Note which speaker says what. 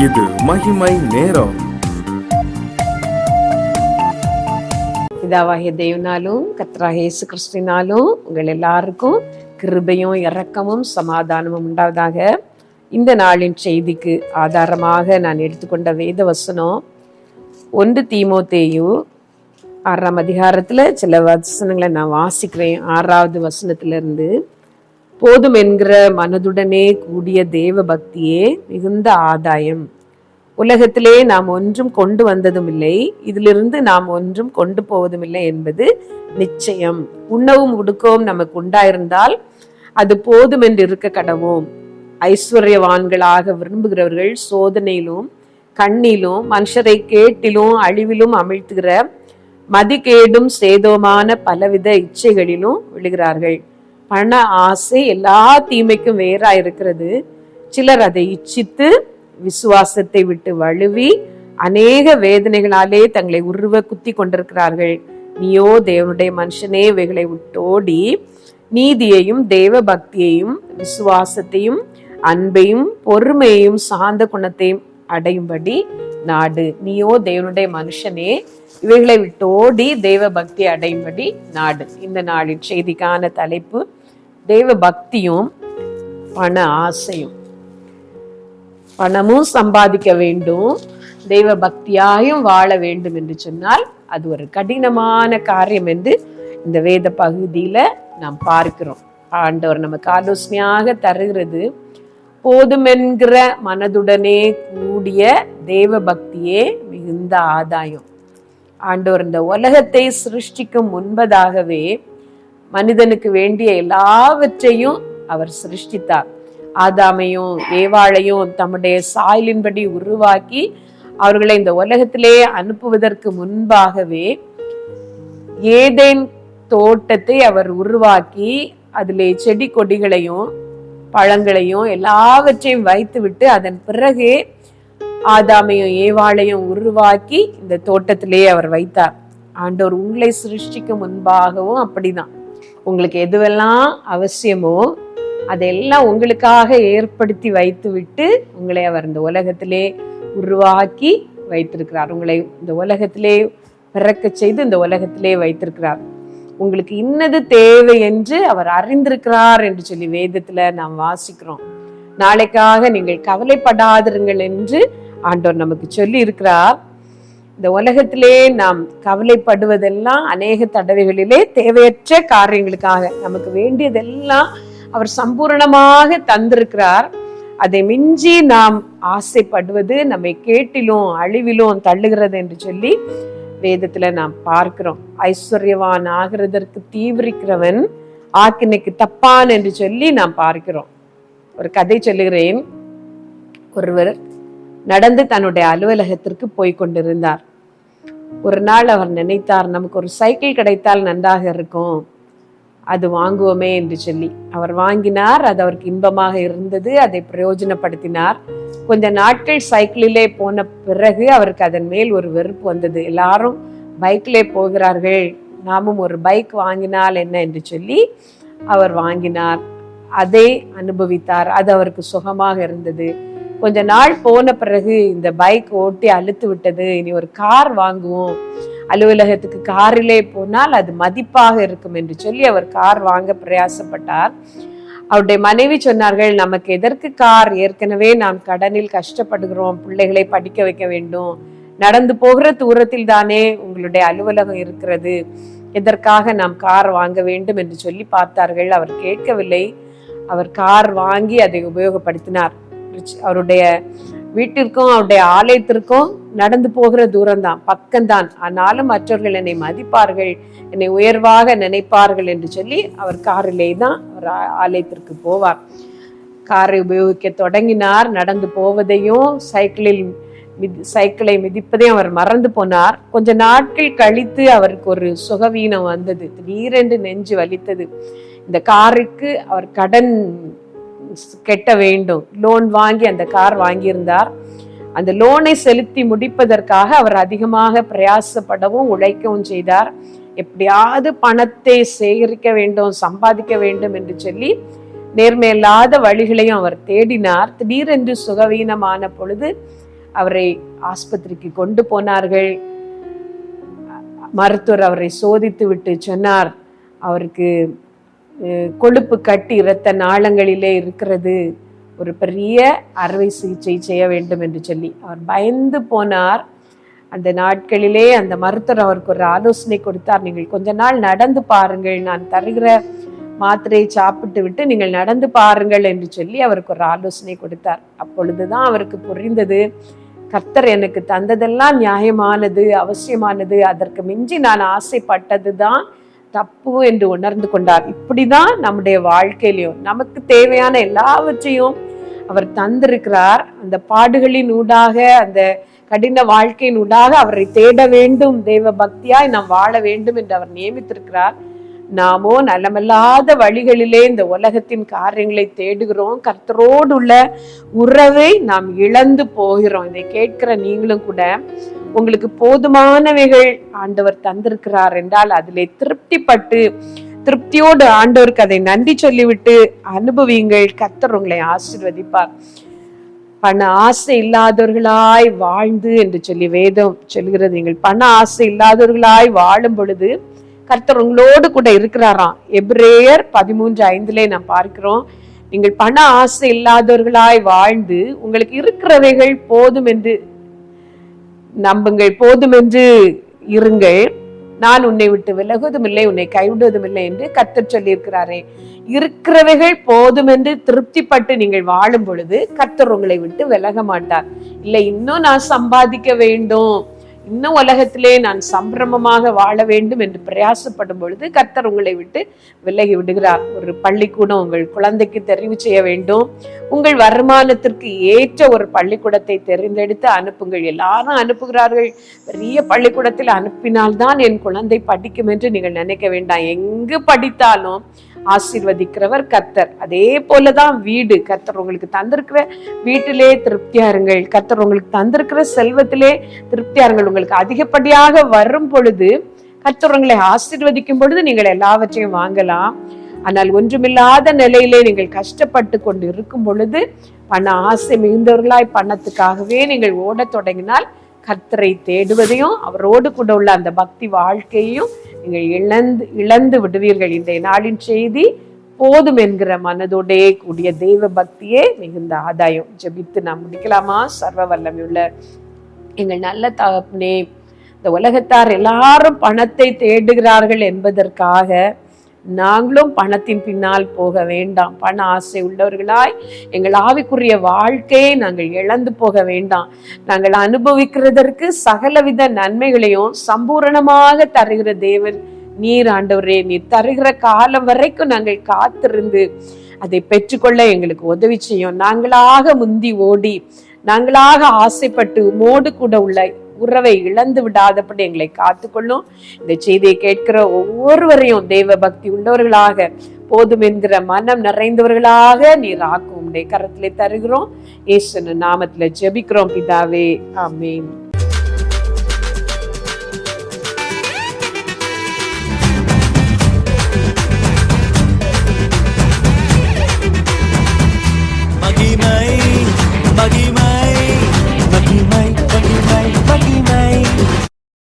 Speaker 1: இது மகிமை நேரம்.
Speaker 2: பிதாவாகிய தேவனாலும் கர்த்தராகிய இயேசு கிறிஸ்துவினாலும் உங்கள் எல்லாருக்கும் கிருபையும் இரக்கமும் சமாதானமும் உண்டாவதாக. இந்த நாளின் செய்திக்கு ஆதாரமாக நான் எடுத்துக்கொண்ட வேத வசனம் 1 தீமோத்தேயு 6ஆம் அதிகாரத்தில் சில வசனங்களை நான் வாசிக்கிறேன். 6வது வசனத்திலிருந்து, போதும் என்கிற மனதுடனே கூடிய தேவ பக்தியே மிகுந்த ஆதாயம். உலகத்திலே நாம் ஒன்றும் கொண்டு வந்ததும் இல்லை, இதிலிருந்து நாம் ஒன்றும் கொண்டு போவதும் இல்லை என்பது நிச்சயம். உண்ணவும் உடுக்கவும் நமக்கு உண்டாயிருந்தால் அது போதும் என்று இருக்க கடவோம். ஐஸ்வர்யவான்களாக விரும்புகிறவர்கள் சோதனையிலும் கண்ணிலும் மனுஷரை கேட்டிலும் அழிவிலும் அமிழ்த்துகிற மதிகேடும் சேதமான பலவித இச்சைகளிலும் விழுகிறார்கள். பண ஆசை எல்லா தீமைக்கும் வேறா இருக்கிறது. சிலர் அதை இச்சித்து விசுவாசத்தை விட்டு வழுவி அநேக வேதனைகளாலே தங்களை உருவ குத்தி கொண்டிருக்கிறார்கள். நீயோ தேவனுடைய மனுஷனே, இவைகளை விட்டோடி நீதியையும் தேவ பக்தியையும் விசுவாசத்தையும் அன்பையும் பொறுமையையும் சாந்த குணத்தையும் அடையும்படி நாடு. நீயோ தேவனுடைய மனுஷனே, இவைகளை விட்டோடி தேவ பக்தி அடையும்படி நாடு. இந்த நாளின் செய்திக்கான தலைப்பு தேவ பக்தியும் பண ஆசையும். பணமும் சம்பாதிக்க வேண்டும், தெய்வ பக்தியாயும் வாழ வேண்டும் என்று சொன்னால் அது ஒரு கடினமான காரியம் என்று இந்த வேத பகுதியில நாம் பார்க்கிறோம். ஆண்டவர் நமக்கு ஆலோசனையாக தருகிறது, போதும் என்கிற மனதுடனே கூடிய தேவ பக்தியே மிகுந்த ஆதாயம். ஆண்டவர் இந்த உலகத்தை சிருஷ்டிக்கும் முன்பதாகவே மனிதனுக்கு வேண்டிய எல்லாவற்றையும் அவர் சிருஷ்டித்தார். ஆதாமையும் ஏவாளையும் தம்முடைய சாயலின்படி உருவாக்கி அவர்களை இந்த உலகத்திலே அனுப்புவதற்கு முன்பாகவே ஏதேன் தோட்டத்தை அவர் உருவாக்கி அதிலே செடி கொடிகளையும் பழங்களையும் எல்லாவற்றையும் வைத்து விட்டு அதன் பிறகு ஆதாமையும் ஏவாளையும் உருவாக்கி இந்த தோட்டத்திலே அவர் வைத்தார். ஆண்டவர் உங்களை சிருஷ்டிக்கும் முன்பாகவும் அப்படிதான். உங்களுக்கு எதுவெல்லாம் அவசியமோ அதெல்லாம் உங்களுக்காக ஏற்படுத்தி வைத்து விட்டு உங்களை அவர் இந்த உலகத்திலே உருவாக்கி வைத்திருக்கிறார். உங்களை இந்த உலகத்திலே பிறக்க செய்து இந்த உலகத்திலே வைத்திருக்கிறார். உங்களுக்கு இன்னது தேவை என்று அவர் அறிந்திருக்கிறார் என்று சொல்லி வேதத்துல நாம் வாசிக்கிறோம். நாளைக்காக நீங்கள் கவலைப்படாதிருங்கள் என்று ஆண்டவர் நமக்கு சொல்லி இருக்கிறார். இந்த உலகத்திலே நாம் கவலைப்படுவதெல்லாம் அநேக தடவைகளிலே தேவையற்ற காரியங்களுக்காக. நமக்கு வேண்டியதெல்லாம் அவர் சம்பூர்ணமாக தந்திருக்கிறார். அதை மிஞ்சி நாம் ஆசைப்படுவது நம்மை கேட்டிலும் அழிவிலும் தள்ளுகிறது என்று சொல்லி வேதத்துல நாம் பார்க்கிறோம். ஐஸ்வர்யவான் ஆகிறதற்கு தீவிரிக்கிறவன் ஆக்கினைக்கு தப்பான் என்று சொல்லி நாம் பார்க்கிறோம். ஒரு கதை சொல்லுகிறேன். ஒருவர் நடந்து தன்னுடைய அலுவலகத்திற்கு போய் கொண்டிருந்தார். ஒரு நாள் அவர் நினைத்தார், நமக்கு ஒரு சைக்கிள் கிடைத்தால் நன்றாக இருக்கும், அது வாங்குவோமே என்று சொல்லி அவர் வாங்கினார். அது அவருக்கு இன்பமாக இருந்தது. அதை பிரயோஜனப்படுத்தினார். கொஞ்ச நாட்கள் சைக்கிளிலே போன பிறகு அவருக்கு அதன் மேல் ஒரு வெறுப்பு வந்தது. எல்லாரும் பைக்கிலே போகிறார்கள், நாமும் ஒரு பைக் வாங்கினால் என்ன என்று சொல்லி அவர் வாங்கினார். அதை அனுபவித்தார். அது அவருக்கு சுகமாக இருந்தது. கொஞ்ச நாள் போன பிறகு இந்த பைக் ஓட்டி அழுத்து விட்டது, இனி ஒரு கார் வாங்குவோம், அலுவலகத்துக்கு காரிலே போனால் அது மதிப்பாக இருக்கும் என்று சொல்லி அவர் கார் வாங்க பிரயாசப்பட்டார். அவருடைய மனைவி சொன்னார்கள், நமக்கு எதற்கு கார், ஏற்கனவே நாம் கடனில் கஷ்டப்படுகிறோம், பிள்ளைகளை படிக்க வைக்க வேண்டும், நடந்து போகிற தூரத்தில் தானே உங்களுடைய அலுவலகம் இருக்கிறது, எதற்காக நாம் கார் வாங்க வேண்டும் என்று சொல்லி பார்த்தார்கள். அவர் கேட்கவில்லை. அவர் கார் வாங்கி அதை உபயோகப்படுத்தினார். அவருடைய வீட்டிற்கும் அவருடைய ஆலயத்திற்கும் நடந்து போகிற தூரம்தான், பக்கம்தான். ஆனாலும் மற்றவர்கள் என்னை மதிப்பார்கள், என்னை உயர்வாக நினைப்பார்கள் என்று சொல்லி அவர் காரிலே தான் அவர் ஆலயத்திற்கு போவார். காரை உபயோகிக்க தொடங்கினார். நடந்து போவதையும் சைக்கிளை மிதிப்பதையும் அவர் மறந்து போனார். கொஞ்ச நாட்கள் கழித்து அவருக்கு ஒரு சுகவீனம் வந்தது. திடீரென்று நெஞ்சு வலித்தது. இந்த காருக்கு அவர் கடன் கெட்ட வேண்டும், லோன் வாங்கி அந்த கார் வாங்கியிருந்தார். அந்த லோனை செலுத்தி முடிப்பதற்காக அவர் அதிகமாக பிரயாசப்படவும் உழைக்கவும் செய்தார். எப்படியாவது பணத்தை சேகரிக்க வேண்டும், சம்பாதிக்க வேண்டும் என்று சொல்லி நேர்மையில்லாத வழிகளையும் அவர் தேடினார். திடீரென்று சுகவீனமான பொழுது அவரை ஆஸ்பத்திரிக்கு கொண்டு போனார்கள். மருத்துவர் அவரை சோதித்து விட்டு சொன்னார், அவருக்கு கொழுப்பு கட்டி இரத்த நாளங்களிலே இருக்கிறது, ஒரு பெரிய அறுவை சிகிச்சை செய்ய வேண்டும் என்று சொல்லி அவர் பயந்து போனார். அந்த நாட்களிலே அந்த மருத்துவர் அவருக்கு ஒரு ஆலோசனை கொடுத்தார், நீங்கள் கொஞ்ச நாள் நடந்து பாருங்கள், நான் தருகிற மாத்திரையை சாப்பிட்டு விட்டு நீங்கள் நடந்து பாருங்கள் என்று சொல்லி அவருக்கு ஒரு ஆலோசனை கொடுத்தார். அப்பொழுதுதான் அவருக்கு புரிந்தது, கர்த்தர் எனக்கு தந்ததெல்லாம் நியாயமானது, அவசியமானது, அதற்கு மிஞ்சி நான் ஆசைப்பட்டதுதான் தப்பு என்று உணர்ந்து கொண்டார். இப்படிதான் நம்முடைய வாழ்க்கையிலையும் நமக்கு தேவையான எல்லாவற்றையும் அவர் தந்திருக்கிறார். அந்த பாடுகளின் ஊடாக, அந்த கடின வாழ்க்கையின் ஊடாக அவரை தேட வேண்டும், தேவ பக்தியாய் நாம் வாழ வேண்டும் என்று அவர் நியமித்திருக்கிறார். நாமோ நலமல்லாத வழிகளிலே இந்த உலகத்தின் காரியங்களை தேடுகிறோம். கர்த்தரோடு உள்ள உறவை நாம் இழந்து போகிறோம். இதை கேட்கிற நீங்களும் கூட உங்களுக்கு போதுமானவைகள் ஆண்டவர் தந்திருக்கிறார் என்றால் அதிலே திருப்திப்பட்டு திருப்தியோடு ஆண்டவருக்கு அதை நன்றி சொல்லிவிட்டு அனுபவியுங்கள். கர்த்தர் உங்களை ஆசீர்வதிப்பார். பண ஆசை இல்லாதவர்களாய் வாழ்ந்து என்று சொல்லி வேதம் சொல்கிறது. நீங்கள் பண ஆசை இல்லாதவர்களாய் வாழும் பொழுது கர்த்தர் உங்களோடு கூட இருக்கிறாராம். எபிரேயர் 13:5 நாம் பார்க்கிறோம், நீங்கள் பண ஆசை இல்லாதவர்களாய் வாழ்ந்து உங்களுக்கு இருக்கிறவைகள் போதும் என்று நம்புங்கள், போதும் என்று இருங்கள், நான் உன்னை விட்டு விலகுவதும் இல்லை, உன்னை கைவிடுவதும் இல்லை என்று கர்த்தர் சொல்லி இருக்கிறாரே. இருக்கிறவைகள் போதும் என்று திருப்திப்பட்டு நீங்கள் வாழும் பொழுது கர்த்தர் உங்களை விட்டு விலக மாட்டார். இல்லை இன்னும் நான் சம்பாதிக்க வேண்டும், இன்னும் உலகத்திலே நான் சம்பிரமமாக வாழ வேண்டும் என்று பிரயாசப்படும் பொழுது கர்த்தர் உங்களை விட்டு விலகி விடுகிறார். ஒரு பள்ளிக்கூடம் உங்கள் குழந்தைக்கு தெரிவு செய்ய வேண்டும், உங்கள் வருமானத்திற்கு ஏற்ற ஒரு பள்ளிக்கூடத்தை தெரிந்தெடுத்து அனுப்புங்கள். எல்லாரும் அனுப்புகிறார்கள், பெரிய பள்ளிக்கூடத்தில் அனுப்பினால்தான் என் குழந்தை படிக்கும் என்று நீங்கள் நினைக்க வேண்டாம். எங்கு படித்தாலும் ஆசீர்வதிக்கிறவர் கர்த்தர். அதே போலதான் வீடு, கர்த்தர் உங்களுக்கு தந்திருக்கிற வீட்டிலே திருப்தியா இருங்கள், கர்த்தர் உங்களுக்கு தந்திருக்கிற செல்வத்திலே திருப்தியா இருங்கள். உங்களுக்கு அதிகப்படியாக வரும் பொழுது கர்த்தர் உங்களை ஆசீர்வதிக்கும் பொழுது நீங்கள் எல்லாவற்றையும் வாங்கலாம். ஆனால் ஒன்றுமில்லாத நிலையிலே நீங்கள் கஷ்டப்பட்டு கொண்டு இருக்கும் பொழுது பண ஆசை மிகுந்தவர்களாய் பணத்துக்காகவே நீங்கள் ஓட தொடங்கினால் கர்த்தரை தேடுவதையும் அவரோடு கூட உள்ள அந்த பக்தி வாழ்க்கையையும் நீங்கள் இழந்து விடுவீர்கள். இன்றைய நாளின் செய்தி, போதும் என்கிற மனதோடே கூடிய தெய்வ பக்தியே மிகுந்த ஆதாயம். ஜெபித்து நாம் முடிக்கலாமா? சர்வ வல்லமையுள்ள எங்கள் நல்ல தகப்பனே, இந்த உலகத்தார் எல்லாரும் பணத்தை தேடுகிறார்கள் என்பதற்காக நாங்களும் பணத்தின் பின்னால் போக வேண்டாம். பண ஆசை உள்ளவர்களாய் எங்கள் ஆவிக்குரிய வாழ்க்கையை நாங்கள் இழந்து போக வேண்டாம். நாங்கள் அனுபவிக்கிறதற்கு சகலவித நன்மைகளையும் சம்பூரணமாக தருகிற தேவன் நீர் ஆண்டவரே. நீர் தருகிற காலம் வரைக்கும் நாங்கள் காத்திருந்து அதை பெற்றுக்கொள்ள எங்களுக்கு உதவி செய்யும். நாங்களாக முந்தி ஓடி, நாங்களாக ஆசைப்பட்டு உமோடு கூட உள்ள உறவை இழந்து விடாதபடி எங்களை காத்துக்கொள்ளும். இந்த செய்தியை கேட்கிற ஒவ்வொருவரையும் தெய்வ பக்தி உள்ளவர்களாக, போதும் என்கிற மனம் நிறைந்தவர்களாக நீர் ஆக்கும். கரத்திலே தருகிறோம். இயேசு நாமத்திலே ஜெபிக்கிறோம் பிதாவே, ஆமென்.